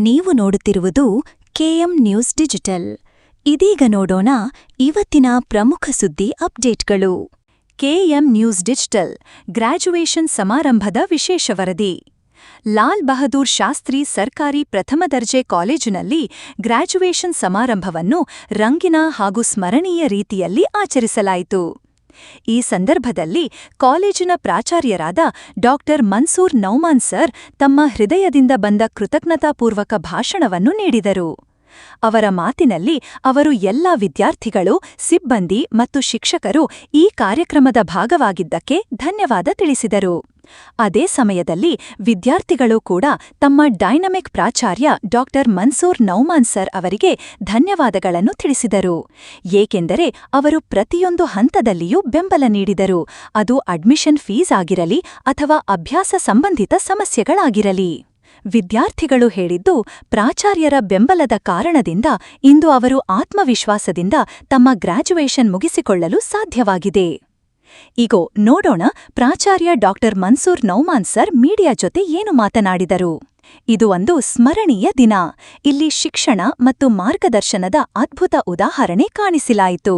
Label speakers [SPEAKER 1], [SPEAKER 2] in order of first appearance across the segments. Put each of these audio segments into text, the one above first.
[SPEAKER 1] ನೀವು ನೋಡುತ್ತಿರುವುದು KM news digital. ಇದೀಗ ನೋಡೋಣ ಇವತ್ತಿನ ಪ್ರಮುಖ ಸುದ್ದಿ ಅಪ್ಡೇಟ್ಗಳು. ಕೆಎಂ ನ್ಯೂಸ್ ಡಿಜಿಟಲ್ ಗ್ರ್ಯಾಜುಯೇಷನ್ ಸಮಾರಂಭದ ವಿಶೇಷ ವರದಿ. ಲಾಲ್ ಬಹದ್ದೂರ್ ಶಾಸ್ತ್ರಿ ಸರ್ಕಾರಿ ಪ್ರಥಮ ದರ್ಜೆ ಕಾಲೇಜಿನಲ್ಲಿ ಗ್ರ್ಯಾಜುಯೇಷನ್ ಸಮಾರಂಭವನ್ನು ರಂಗಿನ ಹಾಗೂ ಸ್ಮರಣೀಯ ರೀತಿಯಲ್ಲಿ ಆಚರಿಸಲಾಯಿತು. ಈ ಸಂದರ್ಭದಲ್ಲಿ ಕಾಲೇಜಿನ ಪ್ರಾಚಾರ್ಯರಾದ ಡಾಕ್ಟರ್ ಮನ್ಸೂರ್ ನೌಮಾನ್ ಸರ್ ತಮ್ಮ ಹೃದಯದಿಂದ ಬಂದ ಕೃತಜ್ಞತಾಪೂರ್ವಕ ಭಾಷಣವನ್ನು ನೀಡಿದರು. ಅವರ ಮಾತಿನಲ್ಲಿ ಅವರು ಎಲ್ಲ ವಿದ್ಯಾರ್ಥಿಗಳು, ಸಿಬ್ಬಂದಿ ಮತ್ತು ಶಿಕ್ಷಕರು ಈ ಕಾರ್ಯಕ್ರಮದ ಭಾಗವಾಗಿದ್ದಕ್ಕೆ ಧನ್ಯವಾದ ತಿಳಿಸಿದರು. ಅದೇ ಸಮಯದಲ್ಲಿ ವಿದ್ಯಾರ್ಥಿಗಳು ಕೂಡ ತಮ್ಮ ಡೈನಮಿಕ್ ಪ್ರಾಚಾರ್ಯ ಡಾಕ್ಟರ್ ಮನ್ಸೂರ್ ನೌಮಾನ್ ಸರ್ ಅವರಿಗೆ ಧನ್ಯವಾದಗಳನ್ನು ತಿಳಿಸಿದರು. ಏಕೆಂದರೆ ಅವರು ಪ್ರತಿಯೊಂದು ಹಂತದಲ್ಲಿಯೂ ಬೆಂಬಲ ನೀಡಿದರು, ಅದು ಅಡ್ಮಿಷನ್ ಫೀಸ್ ಆಗಿರಲಿ ಅಥವಾ ಅಭ್ಯಾಸ ಸಂಬಂಧಿತ ಸಮಸ್ಯೆಗಳಾಗಿರಲಿ. ವಿದ್ಯಾರ್ಥಿಗಳು ಹೇಳಿದ್ದು, ಪ್ರಾಚಾರ್ಯರ ಬೆಂಬಲದ ಕಾರಣದಿಂದ ಇಂದು ಅವರು ಆತ್ಮವಿಶ್ವಾಸದಿಂದ ತಮ್ಮ ಗ್ರ್ಯಾಜುಯೇಷನ್ ಮುಗಿಸಿಕೊಳ್ಳಲು ಸಾಧ್ಯವಾಗಿದೆ. ಈಗ ನೋಡೋಣ ಪ್ರಾಚಾರ್ಯ ಡಾಕ್ಟರ್ ಮನ್ಸೂರ್ ನೌಮಾನ್ ಸರ್ ಮೀಡಿಯಾ ಜೊತೆ ಏನು ಮಾತನಾಡಿದರು. ಇದು ಒಂದು ಸ್ಮರಣೀಯ ದಿನ. ಇಲ್ಲಿ ಶಿಕ್ಷಣ ಮತ್ತು ಮಾರ್ಗದರ್ಶನದ ಅದ್ಭುತ ಉದಾಹರಣೆ ಕಾಣಿಸಲಾಯಿತು.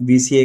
[SPEAKER 2] BCA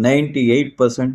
[SPEAKER 2] 98%।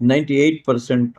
[SPEAKER 2] 98%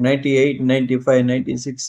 [SPEAKER 2] 98, 95, 96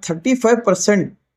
[SPEAKER 2] 35%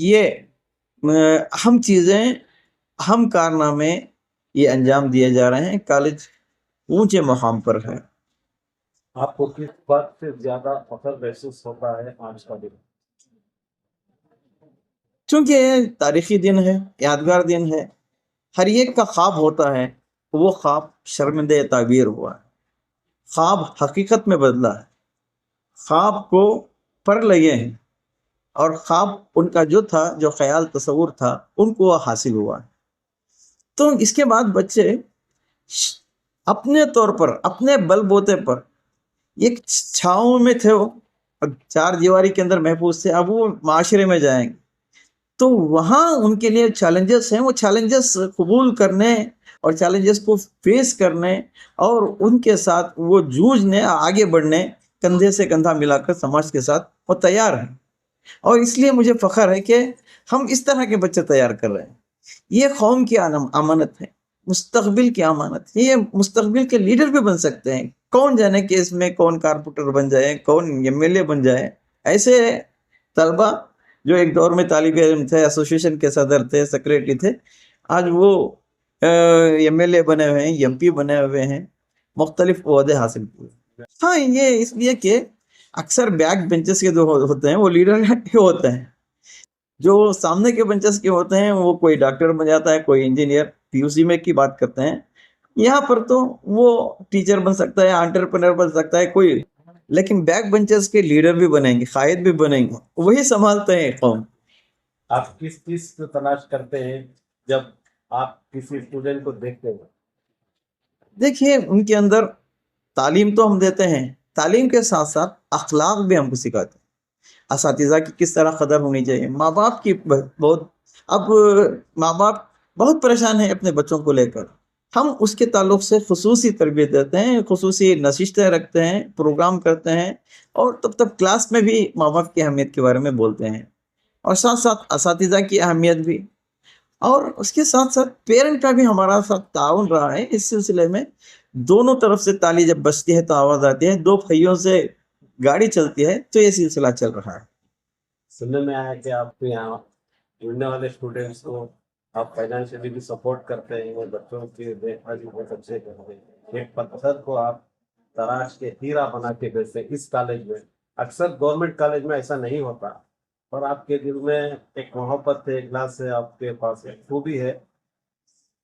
[SPEAKER 2] یہ اہم چیزیں، اہم کارنامے یہ انجام دیے جا رہے ہیں، کالج اونچے مقام پر ہے۔
[SPEAKER 3] آپ کو کس بات سے زیادہ فخر محسوس ہوتا ہے آج کا دن؟
[SPEAKER 2] چونکہ یہ تاریخی دن ہے، یادگار دن ہے، ہر ایک کا خواب ہوتا ہے، وہ خواب شرمندہ تعبیر ہوا ہے، خواب حقیقت میں بدلا ہے، خواب کو پر لگے ہیں، اور خواب ان کا جو تھا، جو خیال تصور تھا، ان کو حاصل ہوا ہے۔ تو اس کے بعد بچے اپنے طور پر، اپنے بل بوتے پر، ایک چھاؤں میں تھے وہ، چار دیواری کے اندر محفوظ تھے، اب وہ معاشرے میں جائیں گے تو وہاں ان کے لیے چیلنجز ہیں، وہ چیلنجز قبول کرنے اور چیلنجز کو فیس کرنے اور ان کے ساتھ وہ جوجھنے، آگے بڑھنے، کندھے سے کندھا ملا کر سماج کے ساتھ وہ تیار ہیں۔ اور اس لیے مجھے فخر ہے کہ ہم اس طرح کے بچے تیار کر رہے ہیں۔ یہ قوم کی امانت ہے، مستقبل کی امانت ہے، یہ مستقبل کے لیڈر بھی بن سکتے ہیں۔ کون جانے کہ اس میں کون کارپوریٹر بن جائے، کون MLA بن جائے۔ ایسے طلبہ جو ایک دور میں طالب علم تھے، ایسوسیشن کے صدر تھے، سیکریٹری تھے، آج وہ MLA بنے ہوئے ہیں، MP بنے ہوئے ہیں، مختلف عہدے حاصل کیے۔ ہاں، یہ اس لیے کہ اکثر بیک بینچز کے جو ہوتے ہیں وہ لیڈر ہی ہوتے ہیں، جو سامنے کے بینچز کے ہوتے ہیں وہ کوئی ڈاکٹر بن جاتا ہے، کوئی انجینئر، PUC میں کی بات کرتے ہیں۔ یہاں پر تو وہ ٹیچر بن سکتا ہے، انٹرپرینر بن سکتا ہے کوئی، لیکن بیک بینچز کے لیڈر بھی بنیں گے، قائد بھی بنیں گے، وہی سنبھالتے ہیں قوم۔
[SPEAKER 3] آپ کس چیز کو تلاش کرتے ہیں جب آپ کسی اسٹوڈنٹ کو دیکھتے ہیں؟
[SPEAKER 2] دیکھیے، ان کے اندر تعلیم تو ہم دیتے ہیں، تعلیم کے ساتھ ساتھ اخلاق بھی ہم کو سکھاتے ہیں۔ اساتذہ کی کس طرح قدر ہونی چاہیے، ماں باپ کی اب ماں باپ بہت پریشان ہیں اپنے بچوں کو لے کر، ہم اس کے تعلق سے خصوصی تربیت دیتے ہیں، خصوصی نشستیں رکھتے ہیں، پروگرام کرتے ہیں، اور تب کلاس میں بھی ماں باپ کی اہمیت کے بارے میں بولتے ہیں، اور ساتھ ساتھ اساتذہ کی اہمیت بھی، اور اس کے ساتھ ساتھ پیرنٹ کا بھی ہمارا ساتھ تعاون رہا ہے اس سلسلے میں۔ دونوں طرف سے تالی جب بجتی ہے تو آواز آتی ہے، دو پہیوں سے گاڑی چلتی ہے، تو یہ سلسلہ چل رہا ہے۔
[SPEAKER 3] سننے میں آیا کہ آپ کے یہاں جڑنے والے اسٹوڈنٹس کو آپ فائنینشلی بھی سپورٹ کرتے ہیں اور بچوں کی دیکھ بھال بھی بہت اچھے کرتے ہیں۔ ایک پتھر کو آپ تراش کے ہیرا بنا کے بیچتے ہیں اس کالج میں۔ اکثر گورنمنٹ کالج میں ایسا نہیں ہوتا، اور آپ کے دل میں ایک محبت ہے، اخلاص ہے، آپ کے پاس ایک خوبی ہے،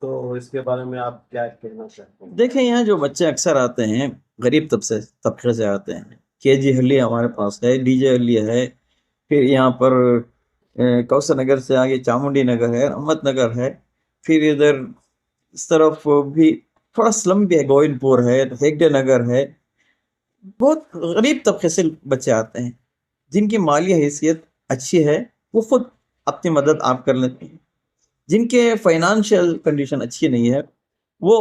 [SPEAKER 3] تو اس کے بارے میں آپ کیا کہنا چاہتے ہیں؟
[SPEAKER 2] دیکھیں، یہاں جو بچے اکثر آتے ہیں غریب طبقے سے آتے ہیں، KG ہلی ہمارے پاس ہے، DJ ہلی ہے، پھر یہاں پر کوثر نگر سے آگے چامنڈی نگر ہے، رحمت نگر ہے، پھر ادھر اس طرف بھی تھوڑا سلم بھی ہے، گوئن پور ہے، ہیگڈے نگر ہے۔ بہت غریب طبقے سے بچے آتے ہیں، جن کی مالی حیثیت اچھی ہے وہ خود اپنی مدد آپ کر لیتے ہیں، جن کے فائنانشیل کنڈیشن اچھی نہیں ہے وہ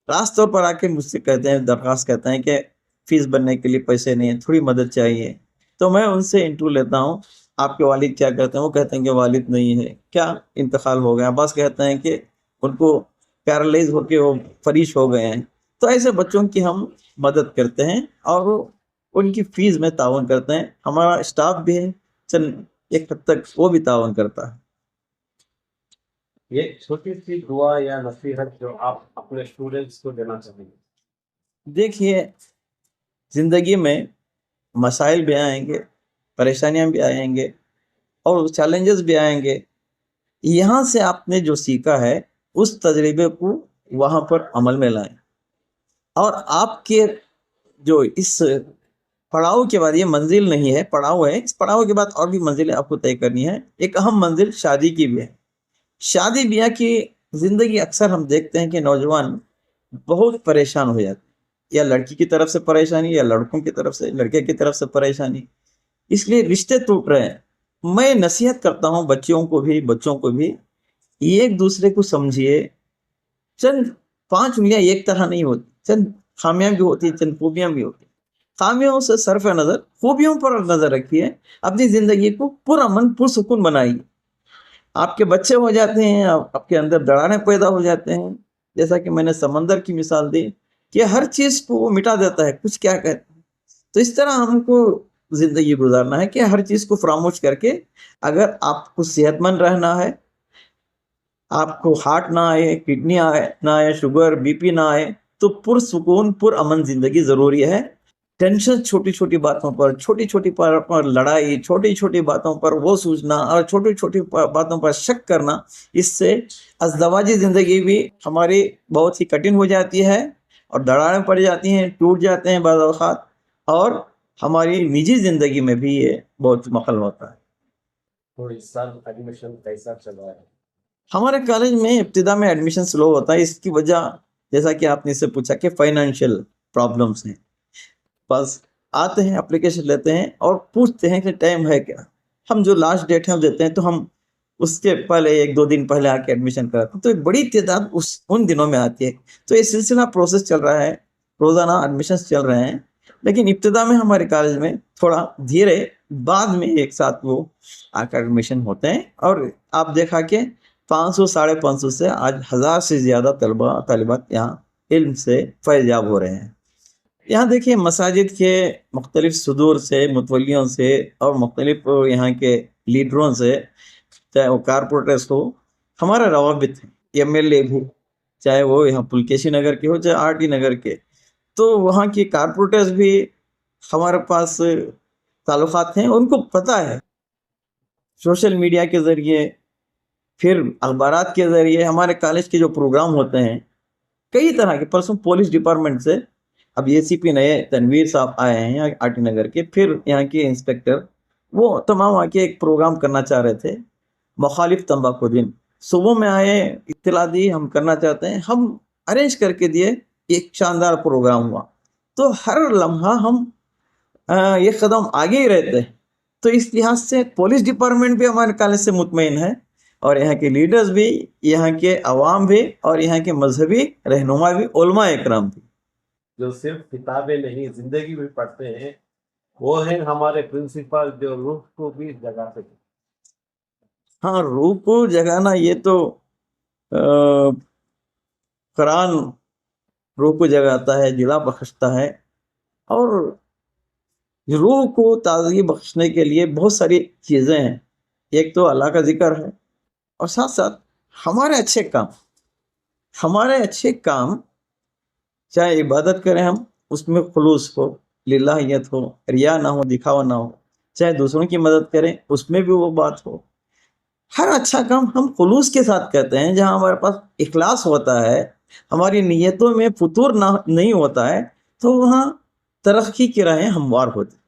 [SPEAKER 2] خاص طور پر آ کے مجھ سے کہتے ہیں، درخواست کرتے ہیں کہ فیس بننے کے لیے پیسے نہیں ہیں، تھوڑی مدد چاہیے، تو میں ان سے انٹرویو لیتا ہوں، آپ کے والد کیا کرتے ہیں؟ وہ کہتے ہیں کہ والد نہیں ہے، کیا انتقال ہو گیا، بس کہتے ہیں کہ ان کو پیرالائز ہو کے وہ فریش ہو گئے ہیں۔ تو ایسے بچوں کی ہم مدد کرتے ہیں اور ان کی فیس میں تعاون کرتے ہیں، ہمارا اسٹاف بھی ہے چند ایک حد تک وہ بھی تعاون کرتا ہے۔
[SPEAKER 3] یہ چھوٹی سی دعا یا نصیحت جو آپ اپنے اسٹوڈنٹس کو دینا چاہیں گے؟
[SPEAKER 2] دیکھیے، زندگی میں مسائل بھی آئیں گے، پریشانیاں بھی آئیں گے، اور چیلنجز بھی آئیں گے، یہاں سے آپ نے جو سیکھا ہے اس تجربے کو وہاں پر عمل میں لائیں، اور آپ کے جو اس پڑاؤ کے بعد، یہ منزل نہیں ہے، پڑاؤ ہے، اس پڑاؤ کے بعد اور بھی منزلیں آپ کو طے کرنی ہے۔ ایک اہم منزل شادی کی بھی ہے۔ شادی بیاہ کی زندگی اکثر ہم دیکھتے ہیں کہ نوجوان بہت پریشان ہو جاتے ہیں، یا لڑکی کی طرف سے پریشانی، یا لڑکوں کی طرف سے، لڑکے کی طرف سے پریشانی، اس لیے رشتے ٹوٹ رہے ہیں۔ میں نصیحت کرتا ہوں بچوں کو بھی ایک دوسرے کو سمجھیے، چند 5 انگلیاں ایک طرح نہیں ہوتی، چند خامیاں بھی ہوتی، چند خوبیاں بھی ہوتی، خامیوں سے صرف نظر، خوبیوں پر نظر رکھیے، اپنی زندگی کو پرامن پرسکون بنائیے۔ آپ کے بچے ہو جاتے ہیں، آپ کے اندر دراڑیں پیدا ہو جاتے ہیں، جیسا کہ میں نے سمندر کی مثال دی کہ ہر چیز کو وہ مٹا دیتا ہے، کچھ کیا کہتے ہیں۔ تو اس طرح ہم کو زندگی گزارنا ہے کہ ہر چیز کو فراموش کر کے اگر آپ کو صحت مند رہنا ہے، آپ کو ہارٹ نہ آئے، کڈنی نہ آئے، شوگر بی پی نہ آئے، تو پرسکون پر امن زندگی ضروری ہے۔ ٹینشن چھوٹی چھوٹی باتوں پر، چھوٹی چھوٹی پر لڑائی، چھوٹی چھوٹی باتوں پر وہ سوچنا اور چھوٹی چھوٹی باتوں پر شک کرنا، اس سے ازدواجی زندگی بھی ہماری بہت ہی کٹھن ہو جاتی ہے اور دراڑیں پڑ جاتی ہیں، ٹوٹ جاتے ہیں بعض اوقات، اور ہماری نجی زندگی میں بھی یہ بہت مخل ہوتا ہے۔
[SPEAKER 3] تو اس سال ایڈمیشن کیسا چل رہا ہے؟
[SPEAKER 2] ہمارے کالج میں ابتدا میں ایڈمیشن سلو ہوتا ہے، اس کی وجہ جیسا کہ آپ نے اس سے پوچھا کہ فائنینشیل پرابلمس ہیں۔ بس آتے ہیں، اپلیکیشن لیتے ہیں اور پوچھتے ہیں کہ ٹائم ہے کیا، ہم جو لاسٹ ڈیٹ ہے ہم دیتے ہیں، تو ہم اس کے پہلے 1-2 دن پہلے آ کے ایڈمیشن کراتے ہیں، تو ایک بڑی تعداد ان دنوں میں آتی ہے۔ تو یہ سلسلہ پروسیس چل رہا ہے، روزانہ ایڈمیشنز چل رہے ہیں، لیکن ابتدا میں ہمارے کالج میں تھوڑا دھیرے، بعد میں ایک ساتھ وہ آ کر ایڈمیشن ہوتے ہیں، اور آپ دیکھا کہ 500 550 سے آج 1000 سے زیادہ طلبہ طالبات یہاں علم سے فیض یاب ہو رہے ہیں۔ یہاں دیکھیں مساجد کے مختلف صدور سے، متولیوں سے اور مختلف یہاں کے لیڈروں سے، چاہے وہ کارپوریٹرس ہو، ہمارا روابط ہے، MLA بھی، چاہے وہ یہاں پلکیشی نگر کے ہو چاہے RT نگر کے، تو وہاں کی کارپوریٹرس بھی ہمارے پاس تعلقات ہیں، ان کو پتہ ہے سوشل میڈیا کے ذریعے، پھر اخبارات کے ذریعے ہمارے کالج کے جو پروگرام ہوتے ہیں، کئی طرح کے پرسوں پولیس ڈپارٹمنٹ سے اب ACP نئے تنویر صاحب آئے ہیں RT نگر کے، پھر یہاں کے انسپیکٹر، وہ تمام آ کے ایک پروگرام کرنا چاہ رہے تھے، مخالف تمباکو دن، صبح میں آئے، اطلاع دی ہم کرنا چاہتے ہیں، ہم ارینج کر کے دیے، ایک شاندار پروگرام ہوا۔ تو ہر لمحہ ہم یہ قدم آگے ہی رہتے ہیں، تو اس لحاظ سے پولیس ڈپارٹمنٹ بھی ہمارے کالج سے مطمئن ہے، اور یہاں کے لیڈرز بھی، یہاں کے عوام بھی، اور یہاں کے مذہبی رہنما بھی، علماء اکرام بھی۔
[SPEAKER 3] جو صرف کتابیں نہیں زندگی بھی پڑھتے ہیں، وہ ہیں ہمارے پرنسپل، جو روح کو بھی جگا سکے۔
[SPEAKER 2] ہاں، روح کو جگانا، یہ تو قرآن روح کو جگاتا ہے، جلا بخشتا ہے، اور روح کو تازگی بخشنے کے لیے بہت ساری چیزیں ہیں۔ ایک تو اللہ کا ذکر ہے، اور ساتھ ساتھ ہمارے اچھے کام، چاہے عبادت کریں ہم، اس میں خلوص ہو، للہیت ہو، ریا نہ ہو، دکھاوا نہ ہو، چاہے دوسروں کی مدد کریں اس میں بھی وہ بات ہو، ہر اچھا کام ہم خلوص کے ساتھ کرتے ہیں، جہاں ہمارے پاس اخلاص ہوتا ہے، ہماری نیتوں میں فتور نہیں ہوتا ہے، تو وہاں ترقی کی راہیں ہموار ہوتی ہیں۔